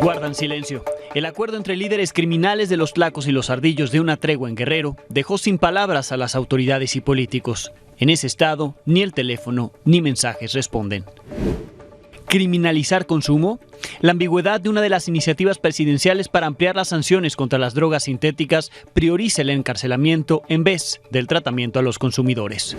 Guardan silencio. El acuerdo entre líderes criminales de los Tlacos y los Ardillos de una tregua en Guerrero dejó sin palabras a las autoridades y políticos. En ese estado, ni el teléfono ni mensajes responden. ¿Criminalizar consumo? La ambigüedad de una de las iniciativas presidenciales para ampliar las sanciones contra las drogas sintéticas prioriza el encarcelamiento en vez del tratamiento a los consumidores.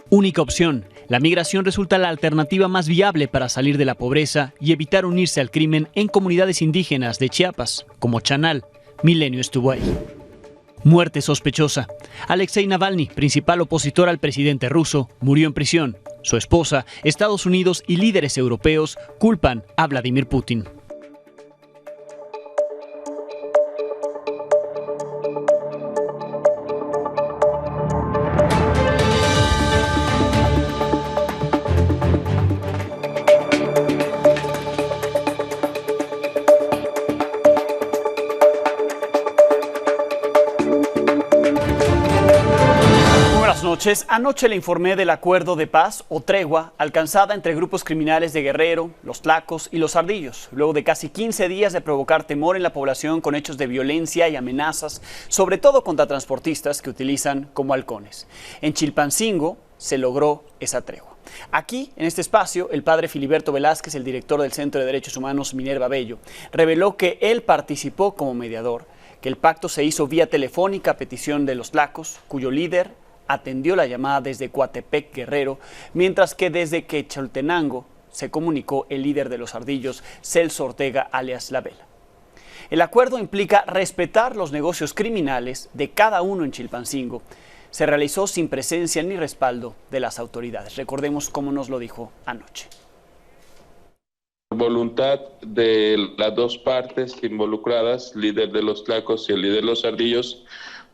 Única opción. La migración resulta la alternativa más viable para salir de la pobreza y evitar unirse al crimen en comunidades indígenas de Chiapas, como Chanal. Milenio estuvo ahí. Muerte sospechosa. Alexei Navalny, principal opositor al presidente ruso, murió en prisión. Su esposa, Estados Unidos y líderes europeos culpan a Vladimir Putin. Anoche le informé del acuerdo de paz o tregua alcanzada entre grupos criminales de Guerrero, los Tlacos y los Ardillos, luego de casi 15 días de provocar temor en la población con hechos de violencia y amenazas, sobre todo contra transportistas que utilizan como halcones. En Chilpancingo se logró esa tregua. Aquí, en este espacio, el padre Filiberto Velázquez, el director del Centro de Derechos Humanos Minerva Bello, reveló que él participó como mediador, que el pacto se hizo vía telefónica a petición de los Tlacos, cuyo líder atendió la llamada desde Coatepec, Guerrero, mientras que desde Quechaltenango se comunicó el líder de los Ardillos, Celso Ortega, alias La Vela. El acuerdo implica respetar los negocios criminales de cada uno en Chilpancingo. Se realizó sin presencia ni respaldo de las autoridades. Recordemos cómo nos lo dijo anoche. Voluntad de las dos partes involucradas, líder de los Tlacos y el líder de los Ardillos,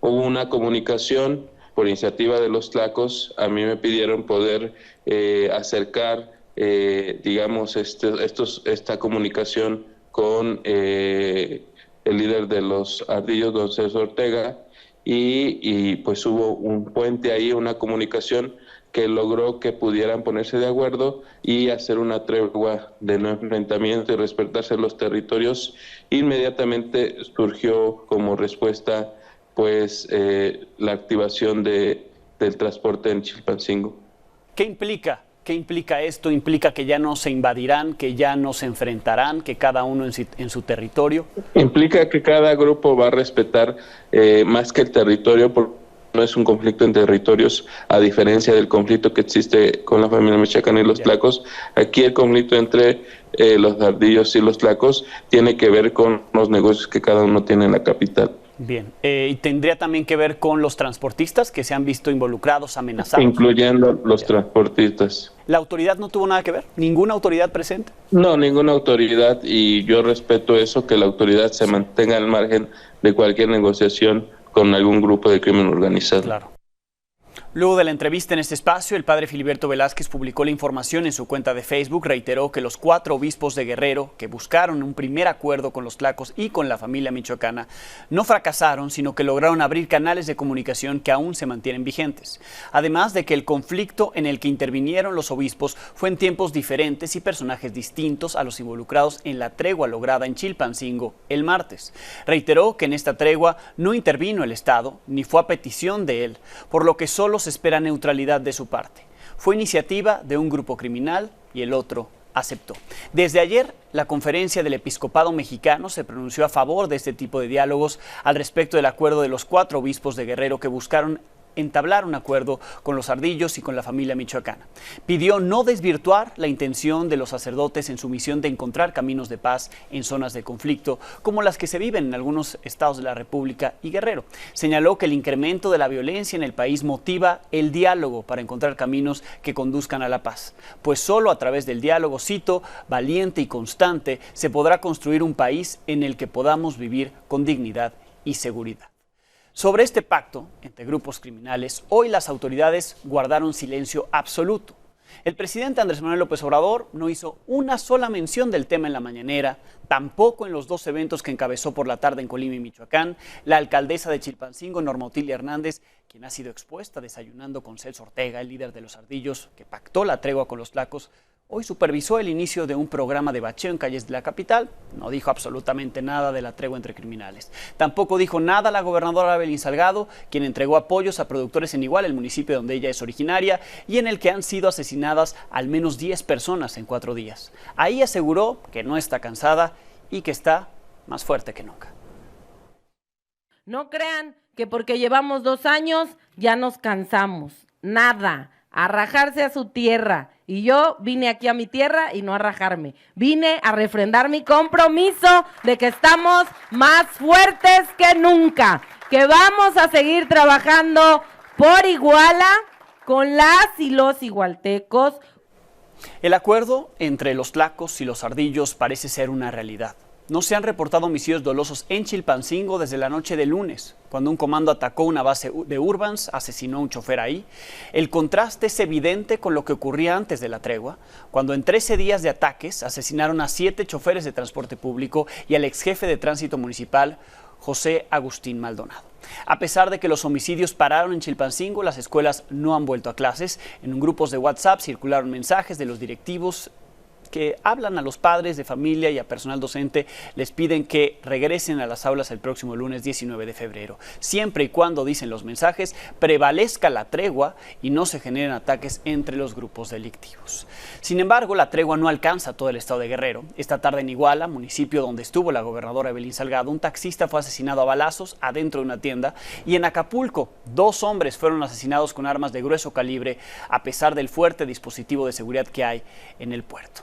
hubo una comunicación. Por iniciativa de los Tlacos, a mí me pidieron poder acercar, digamos, esta comunicación con el líder de los Ardillos, don Celso Ortega, y pues hubo un puente ahí, una comunicación que logró que pudieran ponerse de acuerdo y hacer una tregua de no enfrentamiento y respetarse los territorios. Inmediatamente surgió como respuesta pues la activación del transporte en Chilpancingo. ¿Qué implica? ¿Qué implica esto? ¿Implica que ya no se invadirán, que ya no se enfrentarán, que cada uno en su territorio? Implica que cada grupo va a respetar más que el territorio, porque no es un conflicto en territorios, a diferencia del conflicto que existe con la familia michoacana y los Tlacos. Aquí el conflicto entre los Ardillos y los Tlacos tiene que ver con los negocios que cada uno tiene en la capital. Bien, y tendría también que ver con los transportistas que se han visto involucrados, amenazados. Incluyendo los transportistas. ¿La autoridad no tuvo nada que ver? ¿Ninguna autoridad presente? No, ninguna autoridad, y yo respeto eso, que la autoridad se mantenga al margen de cualquier negociación con algún grupo de crimen organizado. Claro. Luego de la entrevista en este espacio, el padre Filiberto Velázquez publicó la información en su cuenta de Facebook. Reiteró que los 4 obispos de Guerrero, que buscaron un primer acuerdo con los Tlacos y con la familia michoacana, no fracasaron, sino que lograron abrir canales de comunicación que aún se mantienen vigentes. Además de que el conflicto en el que intervinieron los obispos fue en tiempos diferentes y personajes distintos a los involucrados en la tregua lograda en Chilpancingo el martes. Reiteró que en esta tregua no intervino el Estado, ni fue a petición de él, por lo que solo se espera neutralidad de su parte. Fue iniciativa de un grupo criminal y el otro aceptó. Desde ayer, la Conferencia del Episcopado Mexicano se pronunció a favor de este tipo de diálogos al respecto del acuerdo de los 4 obispos de Guerrero que buscaron entablar un acuerdo con los Ardillos y con la familia michoacana. Pidió no desvirtuar la intención de los sacerdotes en su misión de encontrar caminos de paz en zonas de conflicto, como las que se viven en algunos estados de la República y Guerrero. Señaló que el incremento de la violencia en el país motiva el diálogo para encontrar caminos que conduzcan a la paz, pues solo a través del diálogo, cito, valiente y constante, se podrá construir un país en el que podamos vivir con dignidad y seguridad. Sobre este pacto entre grupos criminales, hoy las autoridades guardaron silencio absoluto. El presidente Andrés Manuel López Obrador no hizo una sola mención del tema en la mañanera, tampoco en los 2 eventos que encabezó por la tarde en Colima y Michoacán. La alcaldesa de Chilpancingo, Norma Otilia Hernández, quien ha sido expuesta desayunando con Celso Ortega, el líder de los Ardillos, que pactó la tregua con los Tlacos, Hoy supervisó el inicio de un programa de bacheo en calles de la capital. No dijo absolutamente nada de la tregua entre criminales. Tampoco dijo nada la gobernadora Evelyn Salgado, quien entregó apoyos a productores en Iguala, el municipio donde ella es originaria, y en el que han sido asesinadas al menos 10 personas en 4 días. Ahí aseguró que no está cansada y que está más fuerte que nunca. No crean que porque llevamos 2 años ya nos cansamos. Nada. A rajarse a su tierra. Y yo vine aquí a mi tierra y no a rajarme. Vine a refrendar mi compromiso de que estamos más fuertes que nunca. Que vamos a seguir trabajando por Iguala con las y los igualtecos. El acuerdo entre los tlacos y los ardillos parece ser una realidad. No se han reportado homicidios dolosos en Chilpancingo desde la noche del lunes, cuando un comando atacó una base de Urbans, asesinó a un chofer ahí. El contraste es evidente con lo que ocurría antes de la tregua, cuando en 13 días de ataques asesinaron a 7 choferes de transporte público y al exjefe de tránsito municipal, José Agustín Maldonado. A pesar de que los homicidios pararon en Chilpancingo, las escuelas no han vuelto a clases. En grupos de WhatsApp circularon mensajes de los directivos que hablan a los padres de familia y a personal docente, les piden que regresen a las aulas el próximo lunes 19 de febrero, siempre y cuando, dicen los mensajes, prevalezca la tregua y no se generen ataques entre los grupos delictivos. Sin embargo, la tregua no alcanza todo el estado de Guerrero. Esta tarde en Iguala, municipio donde estuvo la gobernadora Evelyn Salgado, un taxista fue asesinado a balazos adentro de una tienda, y en Acapulco, 2 hombres fueron asesinados con armas de grueso calibre, a pesar del fuerte dispositivo de seguridad que hay en el puerto.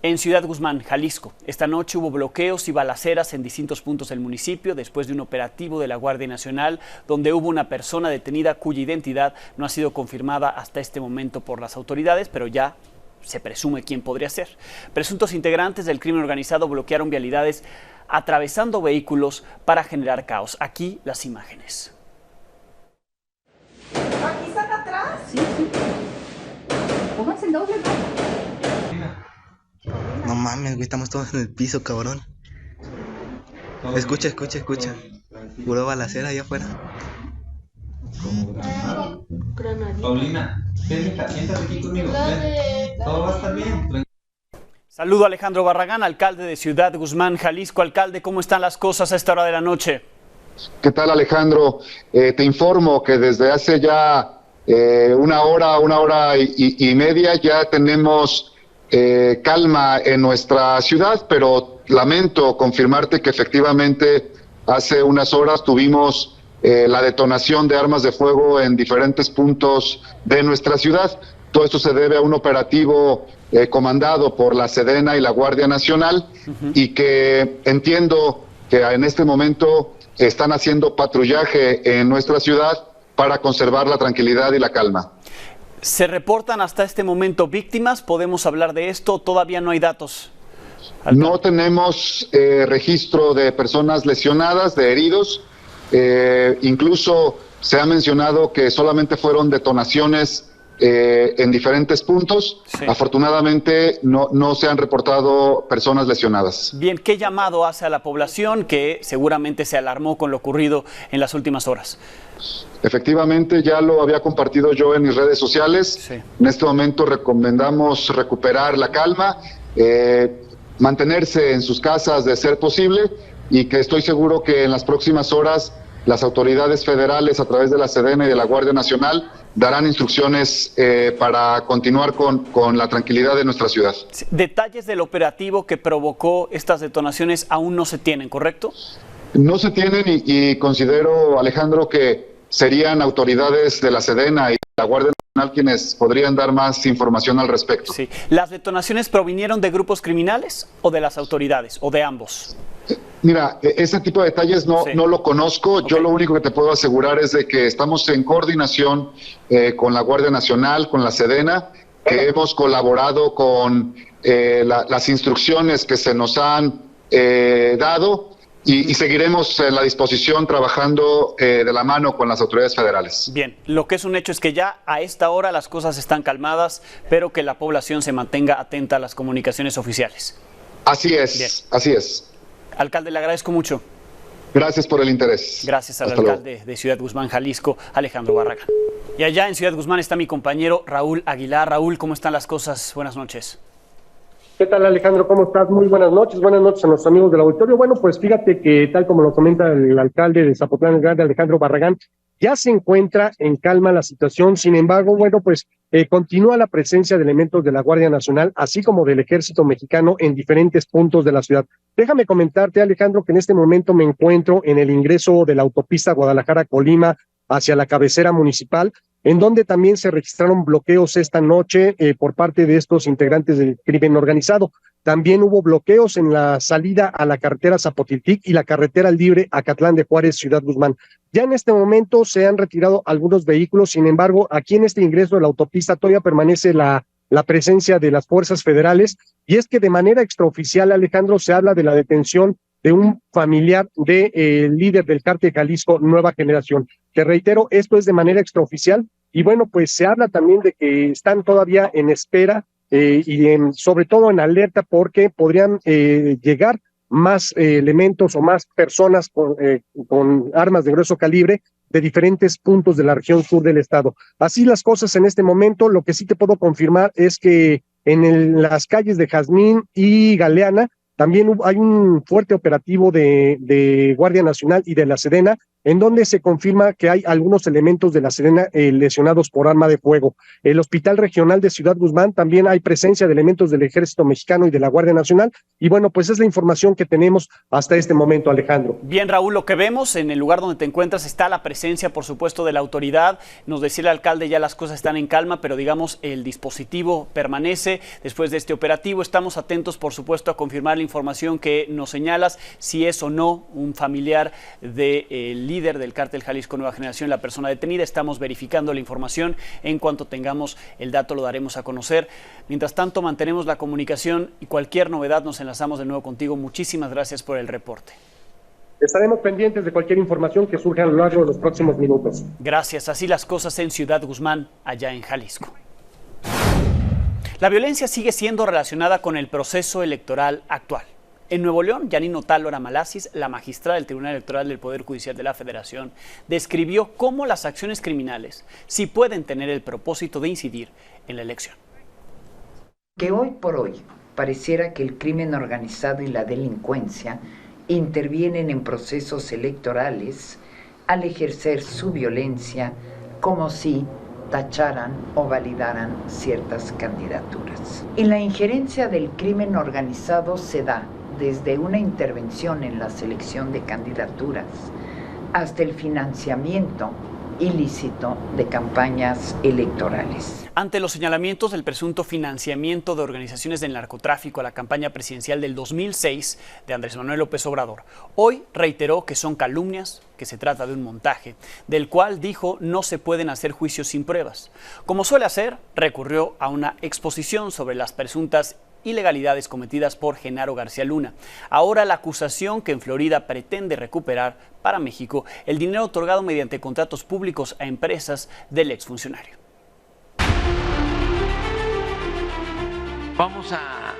En Ciudad Guzmán, Jalisco, esta noche hubo bloqueos y balaceras en distintos puntos del municipio después de un operativo de la Guardia Nacional donde hubo una persona detenida cuya identidad no ha sido confirmada hasta este momento por las autoridades, pero ya se presume quién podría ser. Presuntos integrantes del crimen organizado bloquearon vialidades atravesando vehículos para generar caos. Aquí las imágenes. ¿Aquí están atrás? Sí. Pónganse el doble, ¿no? No mames, güey, estamos todos en el piso, cabrón. Escucha. Puro balacera allá afuera. Paulina, siéntate aquí conmigo. Ven. Todo va a estar bien. Saludo a Alejandro Barragán, alcalde de Ciudad Guzmán, Jalisco. Alcalde, ¿cómo están las cosas a esta hora de la noche? ¿Qué tal, Alejandro? Te informo que desde hace ya una hora y media ya tenemos calma en nuestra ciudad, pero lamento confirmarte que efectivamente hace unas horas tuvimos la detonación de armas de fuego en diferentes puntos de nuestra ciudad. Todo esto se debe a un operativo comandado por la Sedena y la Guardia Nacional, y que entiendo que en este momento están haciendo patrullaje en nuestra ciudad para conservar la tranquilidad y la calma. ¿Se reportan hasta este momento víctimas? ¿Podemos hablar de esto? ¿Todavía no hay datos? No tenemos registro de personas lesionadas, de heridos. Incluso se ha mencionado que solamente fueron detonaciones en diferentes puntos. Sí. Afortunadamente no se han reportado personas lesionadas. Bien, ¿qué llamado hace a la población que seguramente se alarmó con lo ocurrido en las últimas horas? Efectivamente, ya lo había compartido yo en mis redes sociales. Sí. En este momento recomendamos recuperar la calma, mantenerse en sus casas de ser posible, y que estoy seguro que en las próximas horas las autoridades federales, a través de la Sedena y de la Guardia Nacional, darán instrucciones para continuar con la tranquilidad de nuestra ciudad. Detalles del operativo que provocó estas detonaciones aún no se tienen, ¿correcto? No se tienen, y considero, Alejandro, que serían autoridades de la Sedena y la Guardia Nacional quienes podrían dar más información al respecto. Sí. ¿Las detonaciones provinieron de grupos criminales o de las autoridades, o de ambos? Mira, ese tipo de detalles no lo conozco. Okay. Yo lo único que te puedo asegurar es de que estamos en coordinación con la Guardia Nacional, con la Sedena, que hemos colaborado con las instrucciones que se nos han dado, y seguiremos en la disposición trabajando de la mano con las autoridades federales. Bien, lo que es un hecho es que ya a esta hora las cosas están calmadas, pero que la población se mantenga atenta a las comunicaciones oficiales. Así es, bien. Así es. Alcalde, le agradezco mucho. Gracias por el interés. Gracias al Hasta alcalde luego. de Ciudad Guzmán, Jalisco, Alejandro Barragán. Y allá en Ciudad Guzmán está mi compañero Raúl Aguilar. Raúl, ¿cómo están las cosas? Buenas noches. ¿Qué tal, Alejandro? ¿Cómo estás? Muy buenas noches a nuestros amigos del auditorio. Bueno, pues fíjate que tal como lo comenta el alcalde de Zapotlán el Grande, Alejandro Barragán, ya se encuentra en calma la situación. Sin embargo, bueno, pues continúa la presencia de elementos de la Guardia Nacional, así como del Ejército Mexicano en diferentes puntos de la ciudad. Déjame comentarte, Alejandro, que en este momento me encuentro en el ingreso de la autopista Guadalajara-Colima hacia la cabecera municipal, en donde también se registraron bloqueos esta noche por parte de estos integrantes del crimen organizado. También hubo bloqueos en la salida a la carretera Zapotiltic y la carretera libre Acatlán de Juárez, Ciudad Guzmán. Ya en este momento se han retirado algunos vehículos, sin embargo, aquí en este ingreso de la autopista todavía permanece la presencia de las fuerzas federales, y es que de manera extraoficial, Alejandro, se habla de la detención de un familiar del líder del cártel Jalisco Nueva Generación. Te reitero, esto es de manera extraoficial, y bueno, pues se habla también de que están todavía en espera sobre todo en alerta, porque podrían llegar más elementos o más personas con armas de grueso calibre de diferentes puntos de la región sur del estado. Así las cosas en este momento. Lo que sí te puedo confirmar es que en las calles de Jazmín y Galeana también hay un fuerte operativo de Guardia Nacional y de la Sedena, en donde se confirma que hay algunos elementos de la Sedena lesionados por arma de fuego. El Hospital Regional de Ciudad Guzmán también hay presencia de elementos del Ejército Mexicano y de la Guardia Nacional, y bueno, pues es la información que tenemos hasta este momento, Alejandro. Bien, Raúl, lo que vemos en el lugar donde te encuentras está la presencia, por supuesto, de la autoridad. Nos decía el alcalde, ya las cosas están en calma, pero digamos, el dispositivo permanece después de este operativo. Estamos atentos, por supuesto, a confirmar la información que nos señalas, si es o no un familiar del líder del cártel Jalisco Nueva Generación, la persona detenida. Estamos verificando la información. En cuanto tengamos el dato, lo daremos a conocer. Mientras tanto, mantenemos la comunicación y cualquier novedad nos enlazamos de nuevo contigo. Muchísimas gracias por el reporte. Estaremos pendientes de cualquier información que surja a lo largo de los próximos minutos. Gracias. Así las cosas en Ciudad Guzmán, allá en Jalisco. La violencia sigue siendo relacionada con el proceso electoral actual. En Nuevo León, Yanino Tálora Malasis, la magistrada del Tribunal Electoral del Poder Judicial de la Federación, describió cómo las acciones criminales sí pueden tener el propósito de incidir en la elección. Que hoy por hoy pareciera que el crimen organizado y la delincuencia intervienen en procesos electorales al ejercer su violencia como si tacharan o validaran ciertas candidaturas. Y la injerencia del crimen organizado se da desde una intervención en la selección de candidaturas hasta el financiamiento ilícito de campañas electorales. Ante los señalamientos del presunto financiamiento de organizaciones del narcotráfico a la campaña presidencial del 2006 de Andrés Manuel López Obrador, hoy reiteró que son calumnias, que se trata de un montaje, del cual dijo no se pueden hacer juicios sin pruebas. Como suele hacer, recurrió a una exposición sobre las presuntas ilegalidades cometidas por Genaro García Luna. Ahora la acusación que en Florida pretende recuperar para México el dinero otorgado mediante contratos públicos a empresas del exfuncionario. Vamos a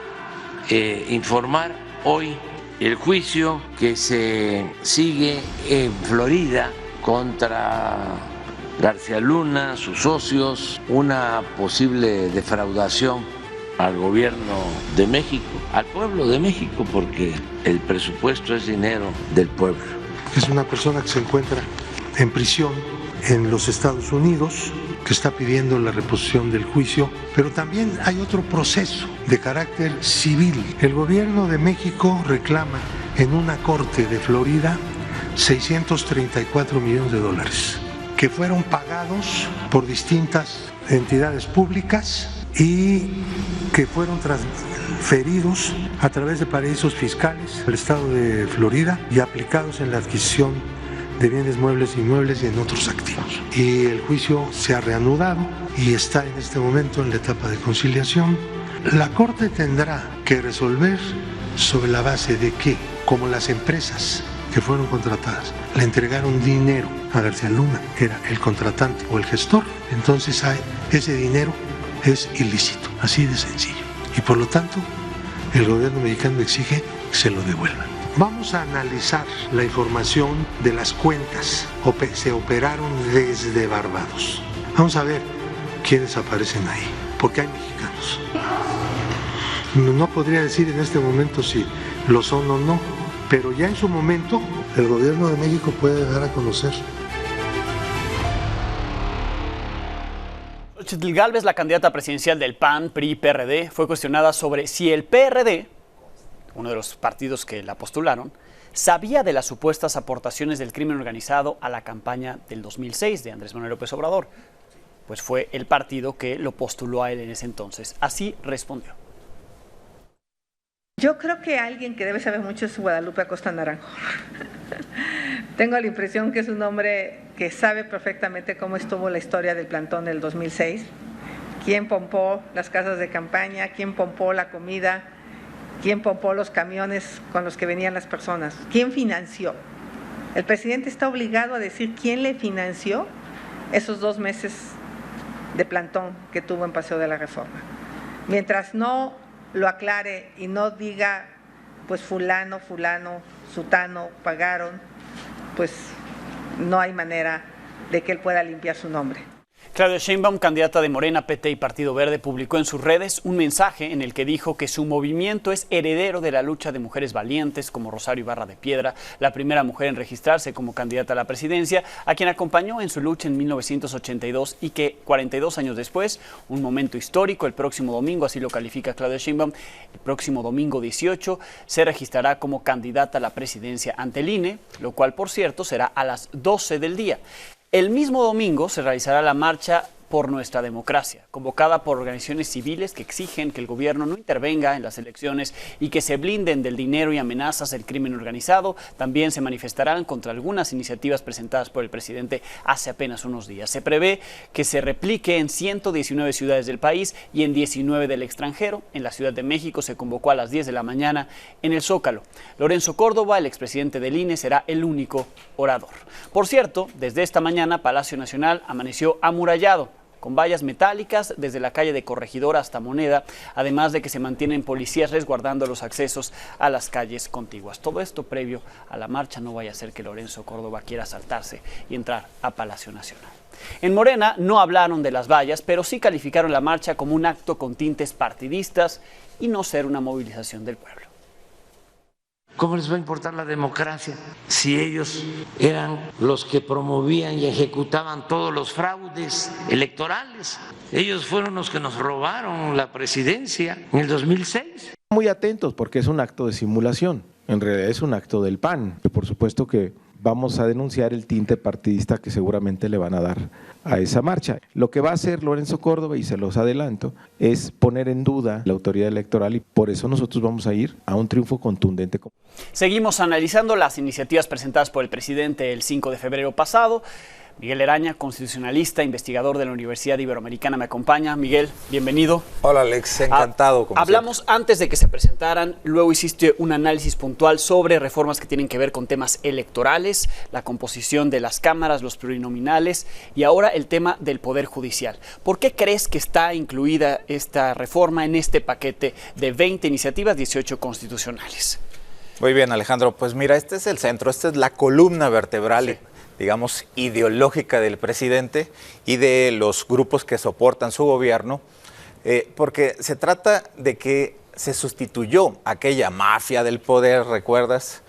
informar hoy el juicio que se sigue en Florida contra García Luna, sus socios, una posible defraudación al gobierno de México, al pueblo de México, porque el presupuesto es dinero del pueblo. Es una persona que se encuentra en prisión en los Estados Unidos, que está pidiendo la reposición del juicio, pero también hay otro proceso de carácter civil. El gobierno de México reclama en una corte de Florida 634 millones de dólares, que fueron pagados por distintas entidades públicas y que fueron transferidos a través de paraísos fiscales al estado de Florida y aplicados en la adquisición de bienes muebles e inmuebles y en otros activos. Y el juicio se ha reanudado y está en este momento en la etapa de conciliación. La Corte tendrá que resolver sobre la base de que, como las empresas que fueron contratadas le entregaron dinero a García Luna, que era el contratante o el gestor, entonces ese dinero es ilícito, así de sencillo. Y por lo tanto, el gobierno mexicano exige que se lo devuelvan. Vamos a analizar la información de las cuentas que se operaron desde Barbados. Vamos a ver quiénes aparecen ahí, porque hay mexicanos. No podría decir en este momento si lo son o no, pero ya en su momento el gobierno de México puede dar a conocer. Xochitl Gálvez, la candidata presidencial del PAN, PRI, PRD, fue cuestionada sobre si el PRD, uno de los partidos que la postularon, sabía de las supuestas aportaciones del crimen organizado a la campaña del 2006 de Andrés Manuel López Obrador. Pues fue el partido que lo postuló a él en ese entonces. Así respondió. Yo creo que alguien que debe saber mucho es Guadalupe Acosta Naranjo. Tengo la impresión que es un hombre que sabe perfectamente cómo estuvo la historia del plantón del 2006, quién pompó las casas de campaña, quién pompó la comida, quién pompó los camiones con los que venían las personas, quién financió. El presidente está obligado a decir quién le financió esos 2 meses de plantón que tuvo en Paseo de la Reforma. Mientras no lo aclare y no diga, pues fulano, sutano, pagaron, pues no hay manera de que él pueda limpiar su nombre. Claudia Sheinbaum, candidata de Morena, PT y Partido Verde, publicó en sus redes un mensaje en el que dijo que su movimiento es heredero de la lucha de mujeres valientes como Rosario Ibarra de Piedra, la primera mujer en registrarse como candidata a la presidencia, a quien acompañó en su lucha en 1982 y que 42 años después, un momento histórico, el próximo domingo, así lo califica Claudia Sheinbaum, el próximo domingo 18 se registrará como candidata a la presidencia ante el INE, lo cual, por cierto, será a las 12 del día. El mismo domingo se realizará la marcha por nuestra democracia, convocada por organizaciones civiles que exigen que el gobierno no intervenga en las elecciones y que se blinden del dinero y amenazas del crimen organizado. También se manifestarán contra algunas iniciativas presentadas por el presidente hace apenas unos días. Se prevé que se replique en 119 ciudades del país y en 19 del extranjero. En la Ciudad de México se convocó a las 10 de la mañana en el Zócalo. Lorenzo Córdoba, el expresidente del INE, será el único orador. Por cierto, desde esta mañana Palacio Nacional amaneció amurallado, con vallas metálicas desde la calle de Corregidora hasta Moneda, además de que se mantienen policías resguardando los accesos a las calles contiguas. Todo esto previo a la marcha, no vaya a ser que Lorenzo Córdoba quiera saltarse y entrar a Palacio Nacional. En Morena no hablaron de las vallas, pero sí calificaron la marcha como un acto con tintes partidistas y no ser una movilización del pueblo. ¿Cómo les va a importar la democracia si ellos eran los que promovían y ejecutaban todos los fraudes electorales? Ellos fueron los que nos robaron la presidencia en el 2006. Muy atentos porque es un acto de simulación, en realidad es un acto del PAN, que por supuesto que vamos a denunciar el tinte partidista que seguramente le van a dar a esa marcha. Lo que va a hacer Lorenzo Córdoba, y se los adelanto, es poner en duda la autoridad electoral y por eso nosotros vamos a ir a un triunfo contundente. Seguimos analizando las iniciativas presentadas por el presidente el 5 de febrero pasado. Miguel Eraña, constitucionalista, investigador de la Universidad Iberoamericana, me acompaña. Miguel, bienvenido. Hola Alex, encantado. Hablamos antes de que se presentaran, luego hiciste un análisis puntual sobre reformas que tienen que ver con temas electorales, la composición de las cámaras, los plurinominales y ahora el tema del Poder Judicial. ¿Por qué crees que está incluida esta reforma en este paquete de 20 iniciativas, 18 constitucionales? Muy bien, Alejandro, pues mira, este es el centro, esta es la columna vertebral, sí, digamos, ideológica del presidente y de los grupos que soportan su gobierno, porque se trata de que se sustituyó aquella mafia del poder, ¿recuerdas?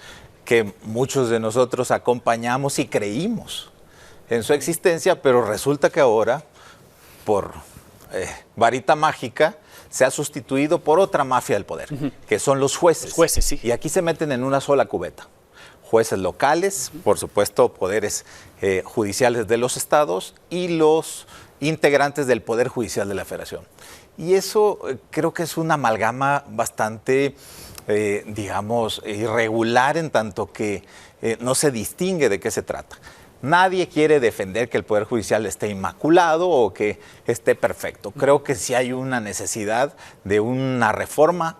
Que muchos de nosotros acompañamos y creímos en su existencia, pero resulta que ahora, por varita mágica, se ha sustituido por otra mafia del poder, que son los jueces. Los jueces, sí. Y aquí se meten en una sola cubeta. Jueces locales, por supuesto, poderes judiciales de los estados y los integrantes del Poder Judicial de la Federación. Y eso creo que es una amalgama bastante, digamos, irregular en tanto que no se distingue de qué se trata. Nadie quiere defender que el Poder Judicial esté inmaculado o que esté perfecto. Creo que sí hay una necesidad de una reforma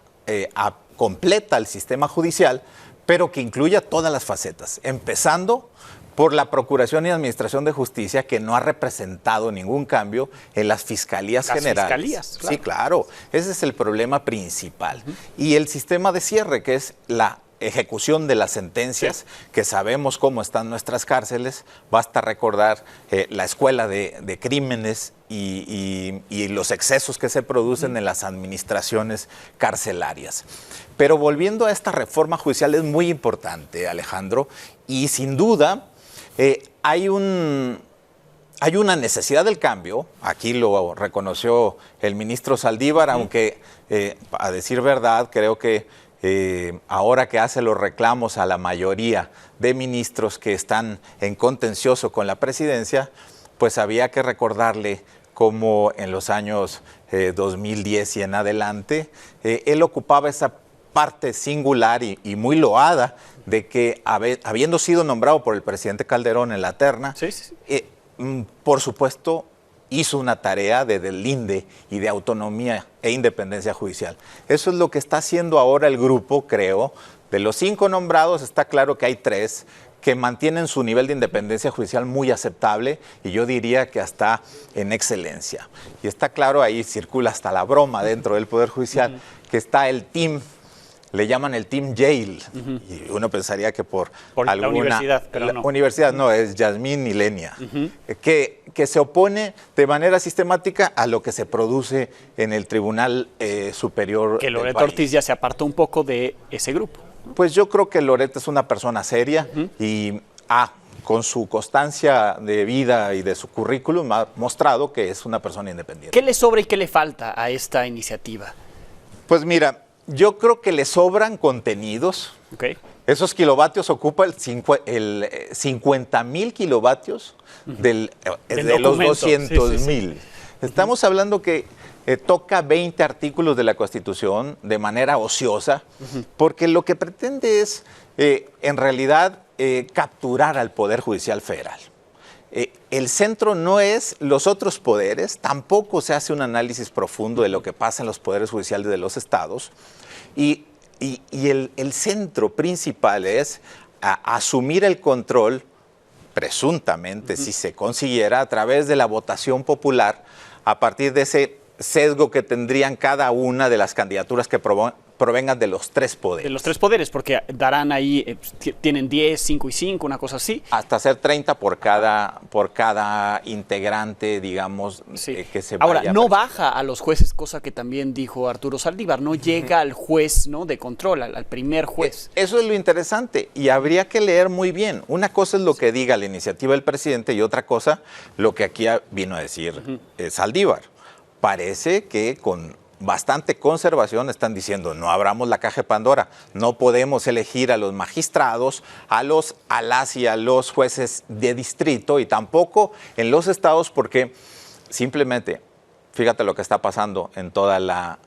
completa al sistema judicial, pero que incluya todas las facetas, empezando por la Procuración y Administración de Justicia, que no ha representado ningún cambio en las fiscalías generales. Fiscalías, claro. Sí, claro, ese es el problema principal. Y el sistema de cierre, que es la ejecución de las sentencias, que sabemos cómo están nuestras cárceles. Basta recordar la escuela de crímenes y los excesos que se producen en las administraciones carcelarias. Pero volviendo a esta reforma judicial, es muy importante, Alejandro, y sin duda hay una necesidad del cambio. Aquí lo reconoció el ministro Saldívar, aunque a decir verdad, creo que ahora que hace los reclamos a la mayoría de ministros que están en contencioso con la presidencia, pues había que recordarle cómo en los años 2010 y en adelante, él ocupaba esa parte singular y muy loada de que habiendo sido nombrado por el presidente Calderón en la terna, por supuesto, hizo una tarea de deslinde y de autonomía e independencia judicial. Eso es lo que está haciendo ahora el grupo, creo. De los 5 nombrados, está claro que hay 3 que mantienen su nivel de independencia judicial muy aceptable y yo diría que hasta en excelencia. Y está claro, ahí circula hasta la broma dentro del Poder Judicial, que está el team, le llaman el Team Yale, y uno pensaría que por alguna la universidad, pero no. Universidad, no, es Yasmín y Lenia, que se opone de manera sistemática a lo que se produce en el Tribunal Superior. Que Loreto Ortiz ya se apartó un poco de ese grupo. Pues yo creo que Loreto es una persona seria y con su constancia de vida y de su currículum ha mostrado que es una persona independiente. ¿Qué le sobra y qué le falta a esta iniciativa? Pues mira, yo creo que le sobran contenidos. Esos kilovatios ocupa el 50,000 kilovatios de los 200,000. Estamos hablando que toca 20 artículos de la Constitución de manera ociosa, porque lo que pretende es, en realidad, capturar al Poder Judicial Federal. El centro no es los otros poderes, tampoco se hace un análisis profundo de lo que pasa en los poderes judiciales de los estados, y el centro principal es asumir el control, presuntamente, si se consiguiera, a través de la votación popular, a partir de ese sesgo que tendrían cada una de las candidaturas que provengan de los 3 poderes. De los 3 poderes, porque darán ahí, tienen 10, 5 y 5, una cosa así. Hasta hacer 30 por cada integrante, digamos, que se vaya. Ahora, no baja a los jueces, cosa que también dijo Arturo Saldívar, no llega al juez, ¿no?, de control, al primer juez. Eso es lo interesante y habría que leer muy bien. Una cosa es lo que diga la iniciativa del presidente y otra cosa lo que aquí vino a decir Saldívar. Parece que con bastante conservación están diciendo no abramos la caja de Pandora, no podemos elegir a los magistrados, a las y a los jueces de distrito y tampoco en los estados porque simplemente, fíjate lo que está pasando en toda la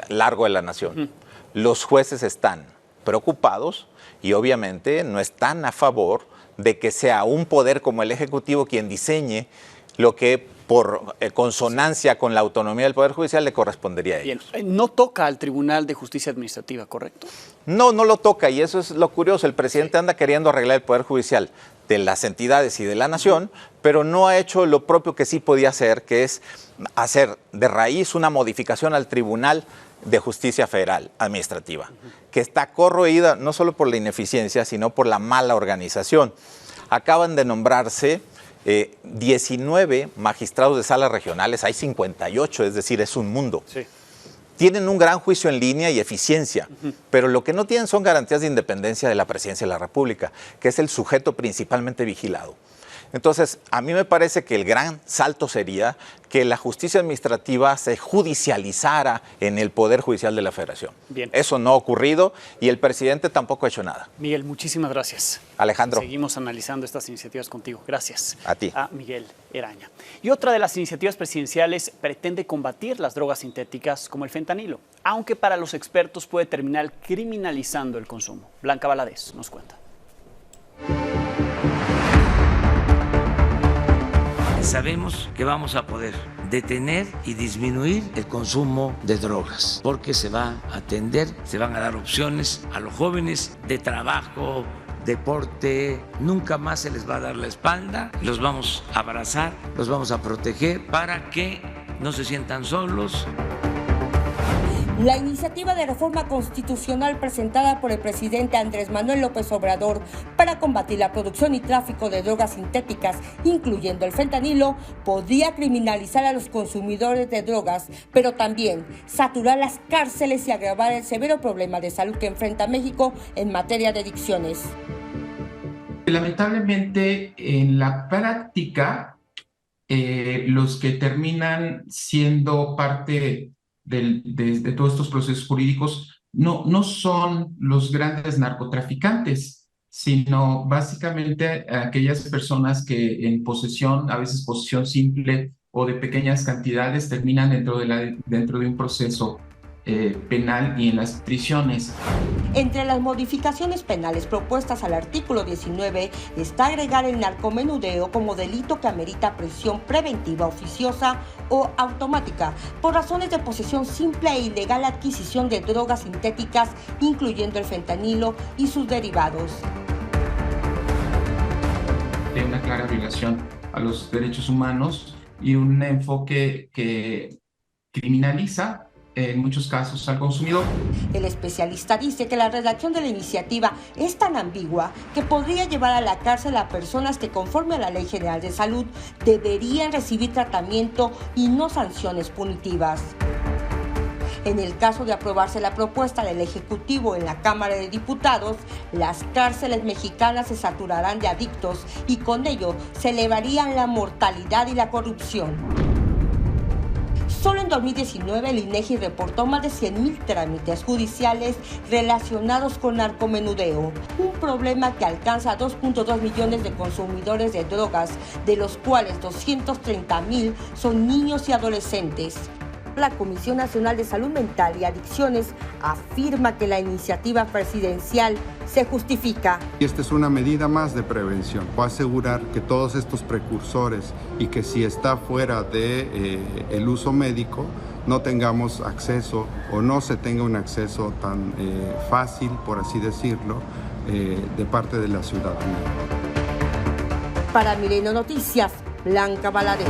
largo de la nación. Los jueces están preocupados y obviamente no están a favor de que sea un poder como el Ejecutivo quien diseñe lo que por consonancia con la autonomía del Poder Judicial le correspondería a ellos. Bien. No toca al Tribunal de Justicia Administrativa, ¿correcto? No lo toca y eso es lo curioso. El presidente anda queriendo arreglar el Poder Judicial de las entidades y de la nación, pero no ha hecho lo propio que sí podía hacer, que es hacer de raíz una modificación al Tribunal de Justicia Federal Administrativa, que está corroída no solo por la ineficiencia, sino por la mala organización. Acaban de nombrarse 19 magistrados de salas regionales, hay 58, es decir, es un mundo. Tienen un gran juicio en línea y eficiencia, pero lo que no tienen son garantías de independencia de la Presidencia de la República, que es el sujeto principalmente vigilado. Entonces, a mí me parece que el gran salto sería que la justicia administrativa se judicializara en el Poder Judicial de la Federación. Bien. Eso no ha ocurrido y el presidente tampoco ha hecho nada. Miguel, muchísimas gracias. Alejandro. Seguimos analizando estas iniciativas contigo. Gracias. A ti. A Miguel Eraña. Y otra de las iniciativas presidenciales pretende combatir las drogas sintéticas como el fentanilo, aunque para los expertos puede terminar criminalizando el consumo. Blanca Valadez nos cuenta. Sabemos que vamos a poder detener y disminuir el consumo de drogas, porque se va a atender, se van a dar opciones a los jóvenes de trabajo, deporte, nunca más se les va a dar la espalda, los vamos a abrazar, los vamos a proteger para que no se sientan solos. La iniciativa de reforma constitucional presentada por el presidente Andrés Manuel López Obrador para combatir la producción y tráfico de drogas sintéticas, incluyendo el fentanilo, podría criminalizar a los consumidores de drogas, pero también saturar las cárceles y agravar el severo problema de salud que enfrenta México en materia de adicciones. Lamentablemente, en la práctica, los que terminan siendo parte de todos estos procesos jurídicos no son los grandes narcotraficantes, sino básicamente aquellas personas que en posesión, a veces posesión simple o de pequeñas cantidades, terminan dentro de un proceso penal y en las prisiones. Entre las modificaciones penales propuestas al artículo 19 está agregar el narcomenudeo como delito que amerita prisión preventiva oficiosa o automática por razones de posesión simple e ilegal adquisición de drogas sintéticas, incluyendo el fentanilo y sus derivados. De una clara violación a los derechos humanos y un enfoque que criminaliza en muchos casos al consumidor. El especialista dice que la redacción de la iniciativa es tan ambigua que podría llevar a la cárcel a personas que, conforme a la Ley General de Salud, deberían recibir tratamiento y no sanciones punitivas. En el caso de aprobarse la propuesta del Ejecutivo en la Cámara de Diputados, las cárceles mexicanas se saturarán de adictos y con ello se elevarían la mortalidad y la corrupción. Solo en 2019 el INEGI reportó más de 100,000 trámites judiciales relacionados con narcomenudeo, un problema que alcanza a 2.2 millones de consumidores de drogas, de los cuales 230,000 son niños y adolescentes. La Comisión Nacional de Salud Mental y Adicciones afirma que la iniciativa presidencial se justifica. Y esta es una medida más de prevención. Va a asegurar que todos estos precursores y que si está fuera de el uso médico no tengamos acceso o no se tenga un acceso tan fácil, por así decirlo, de parte de la ciudadanía. Para Milenio Noticias, Blanca Valadez.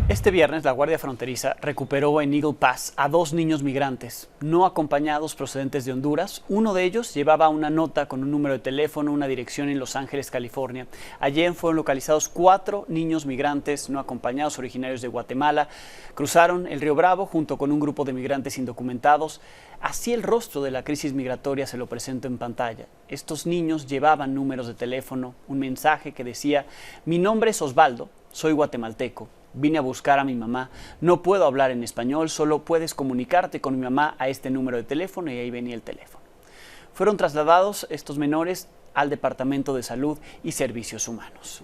Este viernes, la Guardia Fronteriza recuperó en Eagle Pass a 2 niños migrantes, no acompañados procedentes de Honduras. Uno de ellos llevaba una nota con un número de teléfono, una dirección en Los Ángeles, California. Ayer fueron localizados 4 niños migrantes no acompañados originarios de Guatemala. Cruzaron el Río Bravo junto con un grupo de migrantes indocumentados. Así el rostro de la crisis migratoria se lo presento en pantalla. Estos niños llevaban números de teléfono, un mensaje que decía: mi nombre es Osvaldo, soy guatemalteco. Vine a buscar a mi mamá, no puedo hablar en español, solo puedes comunicarte con mi mamá a este número de teléfono, y ahí venía el teléfono. Fueron trasladados estos menores al Departamento de Salud y Servicios Humanos.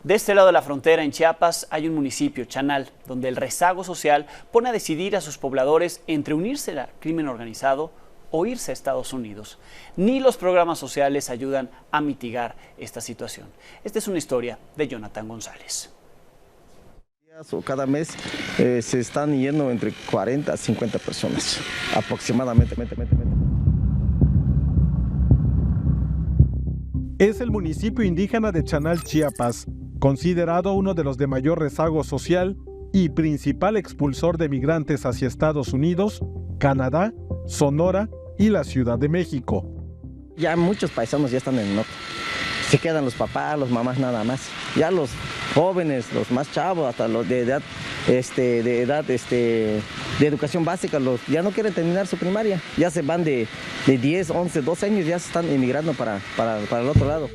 De este lado de la frontera, en Chiapas, hay un municipio, Chanal, donde el rezago social pone a decidir a sus pobladores entre unirse al crimen organizado o irse a Estados Unidos. Ni los programas sociales ayudan a mitigar esta situación. Esta es una historia de Jonathan González. O cada mes se están yendo entre 40 a 50 personas aproximadamente. Es el municipio indígena de Chanal, Chiapas, considerado uno de los de mayor rezago social y principal expulsor de migrantes hacia Estados Unidos, Canadá, Sonora y la Ciudad de México. Ya muchos paisanos ya están en el norte. Se quedan los papás, los mamás nada más. Ya los jóvenes, los más chavos, hasta los de edad, de educación básica, ya no quieren terminar su primaria. Ya se van de 10, 11, 12 años, ya se están emigrando para el otro lado.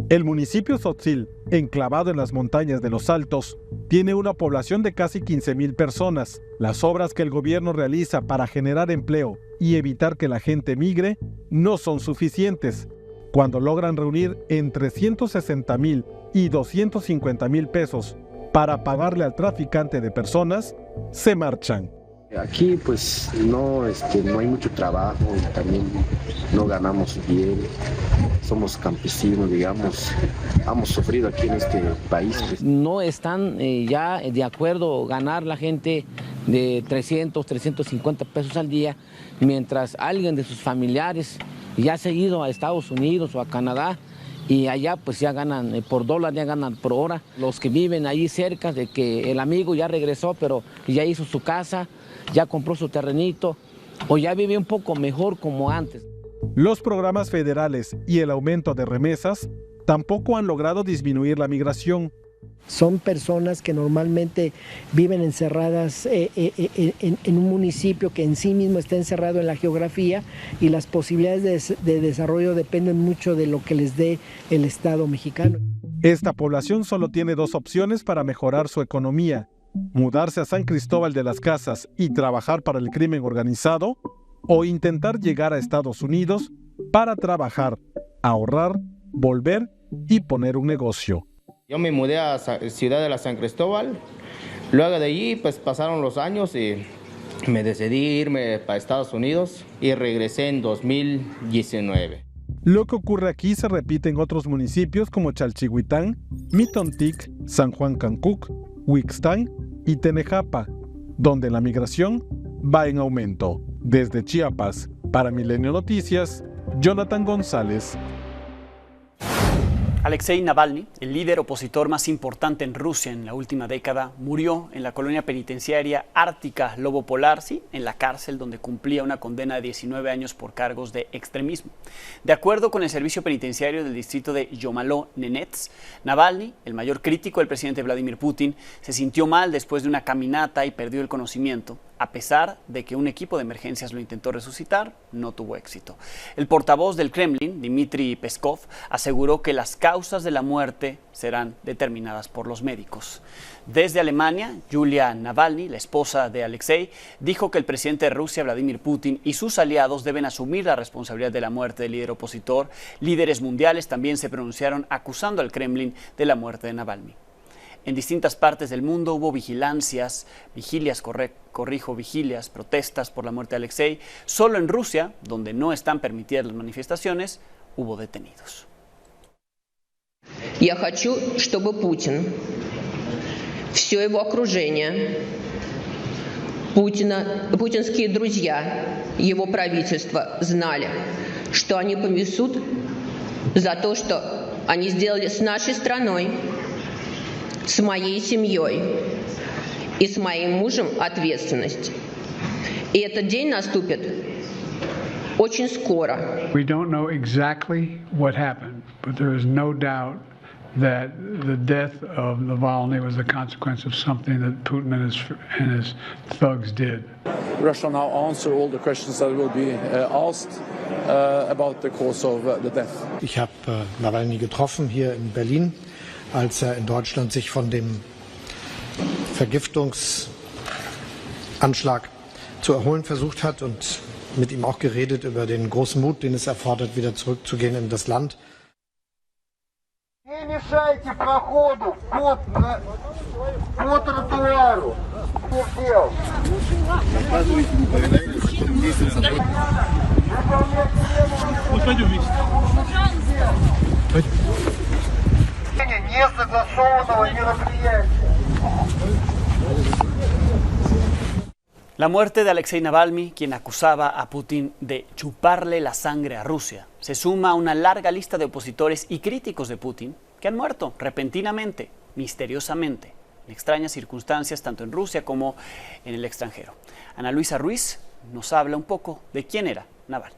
El municipio Tzotzil, enclavado en las montañas de los Altos, tiene una población de casi 15,000 personas. Las obras que el gobierno realiza para generar empleo y evitar que la gente migre no son suficientes. Cuando logran reunir entre 160,000 y 250,000 pesos para pagarle al traficante de personas, se marchan. Aquí pues no hay mucho trabajo, también no ganamos bien, somos campesinos, digamos, hemos sufrido aquí en este país. No están ya de acuerdo ganar la gente de 300, 350 pesos al día, mientras alguien de sus familiares ya se ha ido a Estados Unidos o a Canadá y allá pues ya ganan por dólar, ya ganan por hora. Los que viven ahí cerca de que el amigo ya regresó, pero ya hizo su casa, ya compró su terrenito o ya vive un poco mejor como antes. Los programas federales y el aumento de remesas tampoco han logrado disminuir la migración. Son personas que normalmente viven encerradas en un municipio que en sí mismo está encerrado en la geografía, y las posibilidades de desarrollo dependen mucho de lo que les dé el Estado mexicano. Esta población solo tiene dos opciones para mejorar su economía: mudarse a San Cristóbal de las Casas y trabajar para el crimen organizado, o intentar llegar a Estados Unidos para trabajar, ahorrar, volver y poner un negocio. Yo me mudé a Ciudad de la San Cristóbal, luego de allí pues pasaron los años y me decidí irme para Estados Unidos y regresé en 2019. Lo que ocurre aquí se repite en otros municipios como Chalchihuitán, Mitontic, San Juan Cancuc, Huixtán y Tenejapa, donde la migración va en aumento. Desde Chiapas, para Milenio Noticias, Jonathan González. Alexei Navalny, el líder opositor más importante en Rusia en la última década, murió en la colonia penitenciaria ártica Lobo Polar, sí, en la cárcel donde cumplía una condena de 19 años por cargos de extremismo. De acuerdo con el servicio penitenciario del distrito de Yomalo-Nenets, Navalny, el mayor crítico del presidente Vladimir Putin, se sintió mal después de una caminata y perdió el conocimiento. A pesar de que un equipo de emergencias lo intentó resucitar, no tuvo éxito. El portavoz del Kremlin, Dmitry Peskov, aseguró que las causas de la muerte serán determinadas por los médicos. Desde Alemania, Yulia Navalny, la esposa de Alexei, dijo que el presidente de Rusia, Vladimir Putin, y sus aliados deben asumir la responsabilidad de la muerte del líder opositor. Líderes mundiales también se pronunciaron acusando al Kremlin de la muerte de Navalny. En distintas partes del mundo hubo vigilias, protestas por la muerte de Alexei. Solo en Rusia, donde no están permitidas las manifestaciones, hubo detenidos. Я хочу, чтобы Путин, все его окружение, путинские друзья, его правительство знали, что они понесут за то, что они сделали с нашей страной, с моей семьей и с моим мужем ответственность. И этот день наступит очень скоро. We don't know exactly what happened, but there is no doubt that the death of Navalny was a consequence of something that Putin and his thugs did. Russia now answer all the questions that will be asked about the cause of the death. Ich habe Nawalny getroffen hier in Berlin, als in Deutschland sich von dem Vergiftungsanschlag zu erholen versucht hat, und mit ihm auch geredet über den großen Mut, den es erfordert, wieder zurückzugehen in das Land. Не мешайте проходу по тротуару. La muerte de Alexei Navalny, quien acusaba a Putin de chuparle la sangre a Rusia, se suma a una larga lista de opositores y críticos de Putin que han muerto repentinamente, misteriosamente, en extrañas circunstancias, tanto en Rusia como en el extranjero. Ana Luisa Ruiz nos habla un poco de quién era Navalny.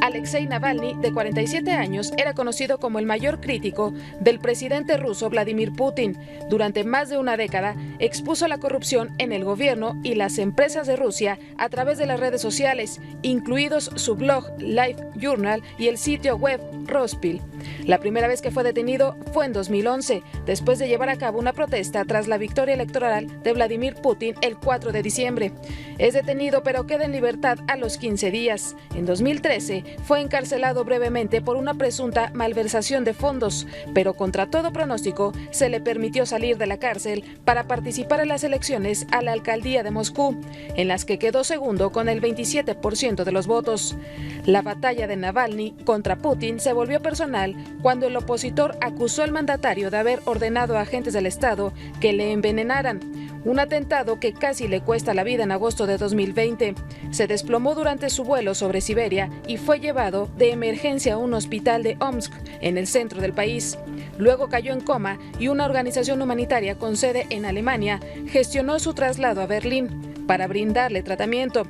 Alexei Navalny, de 47 años, era conocido como el mayor crítico del presidente ruso Vladimir Putin. Durante más de una década, expuso la corrupción en el gobierno y las empresas de Rusia a través de las redes sociales, incluidos su blog Life Journal y el sitio web Rospil. La primera vez que fue detenido fue en 2011, después de llevar a cabo una protesta tras la victoria electoral de Vladimir Putin el 4 de diciembre. Es detenido, pero queda en libertad a los 15 días. En 2013 fue fue encarcelado brevemente por una presunta malversación de fondos, pero contra todo pronóstico se le permitió salir de la cárcel para participar en las elecciones a la alcaldía de Moscú, en las que quedó segundo con el 27% de los votos. La batalla de Navalny contra Putin se volvió personal cuando el opositor acusó al mandatario de haber ordenado a agentes del Estado que le envenenaran, un atentado que casi le cuesta la vida en agosto de 2020. Se desplomó durante su vuelo sobre Siberia y fue llevado de emergencia a un hospital de Omsk, en el centro del país. Luego cayó en coma y una organización humanitaria con sede en Alemania gestionó su traslado a Berlín para brindarle tratamiento.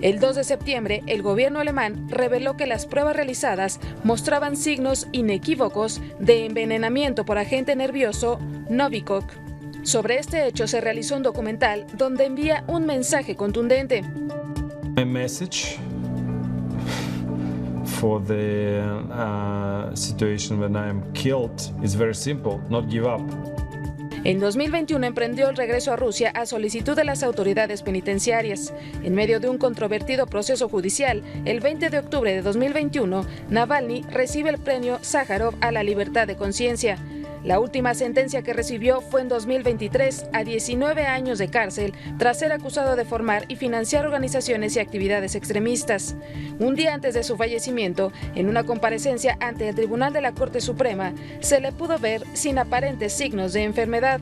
El 2 de septiembre, el gobierno alemán reveló que las pruebas realizadas mostraban signos inequívocos de envenenamiento por agente nervioso Novichok. Sobre este hecho se realizó un documental donde envía un mensaje contundente. My message for the situation when I am killed is very simple: not give up. En 2021 emprendió el regreso a Rusia a solicitud de las autoridades penitenciarias. En medio de un controvertido proceso judicial, el 20 de octubre de 2021, Navalny recibe el premio Sájarov a la libertad de conciencia. La última sentencia que recibió fue en 2023 a 19 años de cárcel tras ser acusado de formar y financiar organizaciones y actividades extremistas. Un día antes de su fallecimiento, en una comparecencia ante el Tribunal de la Corte Suprema, se le pudo ver sin aparentes signos de enfermedad.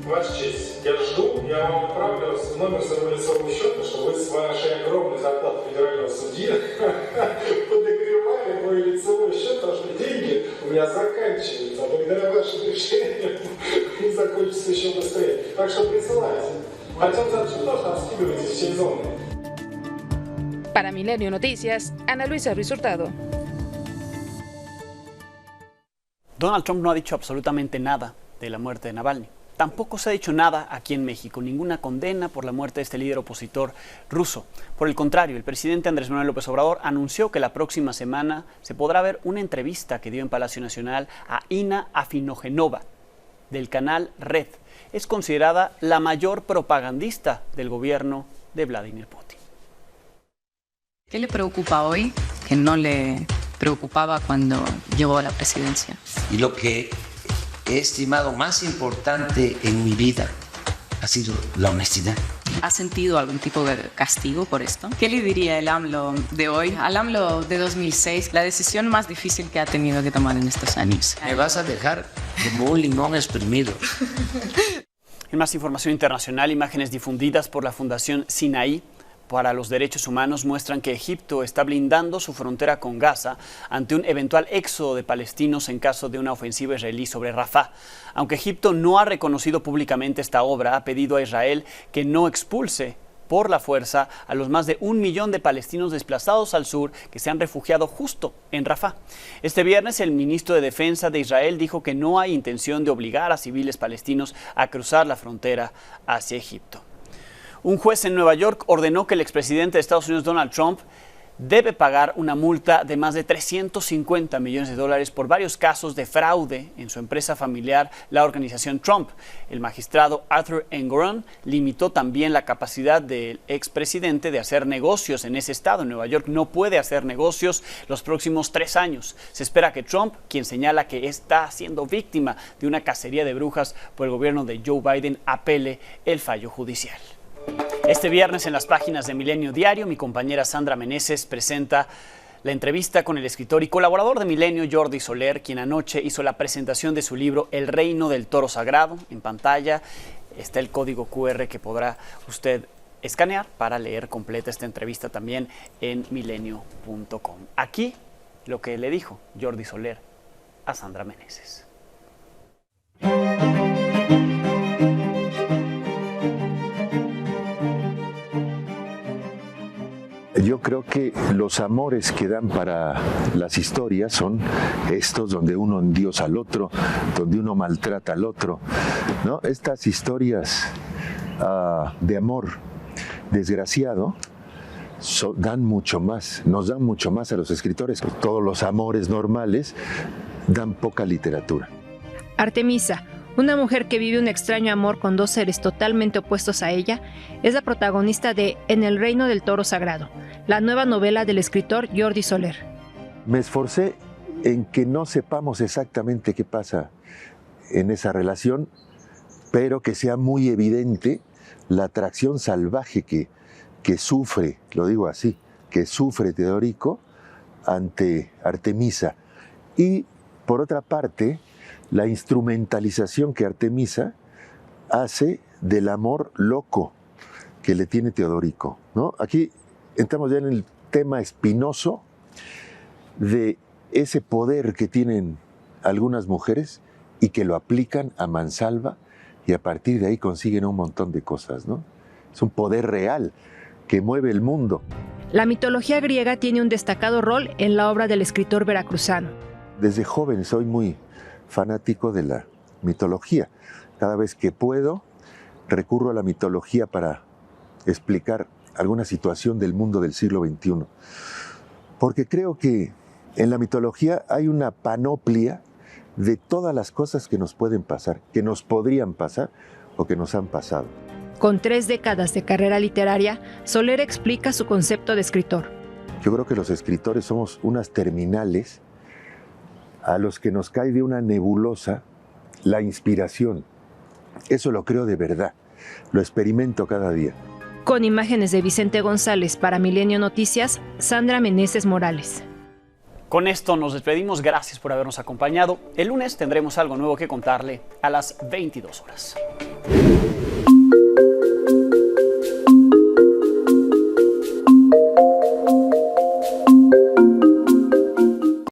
Ваша честь, я жду, я вам отправлю номер своего лицевого счета, что вы с вашей огромной зарплатой федерального судьи подогревали мой лицевой счет, потому что деньги у меня заканчиваются, а благодаря вашим решениям они закончатся еще быстрее. Так что присылайте. Артем Саныч, вы тоже там скидываетесь в чек-зоны. Para Milenio Noticias, Ana Luisa Ruiz Hurtado. Donald Trump no ha dicho absolutamente nada de la muerte de Navalny. Tampoco se ha dicho nada aquí en México, ninguna condena por la muerte de este líder opositor ruso. Por el contrario, el presidente Andrés Manuel López Obrador anunció que la próxima semana se podrá ver una entrevista que dio en Palacio Nacional a Inna Afinogenova, del canal Red. Es considerada la mayor propagandista del gobierno de Vladimir Putin. ¿Qué le preocupa hoy que no le preocupaba cuando llegó a la presidencia? Y lo que he estimado más importante en mi vida ha sido la honestidad. ¿Ha sentido algún tipo de castigo por esto? ¿Qué le diría el AMLO de hoy al AMLO de 2006, la decisión más difícil que ha tenido que tomar en estos años? Me vas a dejar como un limón exprimido. En más información internacional, imágenes difundidas por la Fundación Sinaí para los Derechos Humanos muestran que Egipto está blindando su frontera con Gaza ante un eventual éxodo de palestinos en caso de una ofensiva israelí sobre Rafah. Aunque Egipto no ha reconocido públicamente esta obra, ha pedido a Israel que no expulse por la fuerza a los más de 1 millón de palestinos desplazados al sur que se han refugiado justo en Rafah. Este viernes, el ministro de Defensa de Israel dijo que no hay intención de obligar a civiles palestinos a cruzar la frontera hacia Egipto. Un juez en Nueva York ordenó que el expresidente de Estados Unidos, Donald Trump, debe pagar una multa de más de $350 millones por varios casos de fraude en su empresa familiar, la organización Trump. El magistrado Arthur Engoron limitó también la capacidad del expresidente de hacer negocios en ese estado. En Nueva York no puede hacer negocios los próximos 3 años. Se espera que Trump, quien señala que está siendo víctima de una cacería de brujas por el gobierno de Joe Biden, apele el fallo judicial. Este viernes en las páginas de Milenio Diario, mi compañera Sandra Meneses presenta la entrevista con el escritor y colaborador de Milenio, Jordi Soler, quien anoche hizo la presentación de su libro El Reino del Toro Sagrado. En pantalla está el código QR que podrá usted escanear para leer completa esta entrevista también en milenio.com. Aquí lo que le dijo Jordi Soler a Sandra Meneses. Yo creo que los amores que dan para las historias son estos donde uno endiosa al otro, donde uno maltrata al otro, ¿no? Estas historias de amor desgraciado dan mucho más, nos dan mucho más a los escritores. Todos los amores normales dan poca literatura. Artemisa, Una mujer que vive un extraño amor con dos seres totalmente opuestos a ella es la protagonista de En el reino del toro sagrado, la nueva novela del escritor Jordi Soler. Me esforcé en que no sepamos exactamente qué pasa en esa relación, pero que sea muy evidente la atracción salvaje que sufre, lo digo así, que sufre Teodorico ante Artemisa. Y por otra parte, la instrumentalización que Artemisa hace del amor loco que le tiene Teodorico, ¿no? Aquí entramos ya en el tema espinoso de ese poder que tienen algunas mujeres y que lo aplican a mansalva y a partir de ahí consiguen un montón de cosas, ¿no? Es un poder real que mueve el mundo. La mitología griega tiene un destacado rol en la obra del escritor veracruzano. Desde joven soy muy fanático de la mitología. Cada vez que puedo, recurro a la mitología para explicar alguna situación del mundo del siglo XXI. Porque creo que en la mitología hay una panoplia de todas las cosas que nos pueden pasar, que nos podrían pasar o que nos han pasado. Con 3 décadas de carrera literaria, Soler explica su concepto de escritor. Yo creo que los escritores somos unas terminales a los que nos cae de una nebulosa la inspiración. Eso lo creo de verdad, lo experimento cada día. Con imágenes de Vicente González para Milenio Noticias, Sandra Meneses Morales. Con esto nos despedimos, gracias por habernos acompañado. El lunes tendremos algo nuevo que contarle a las 22 horas.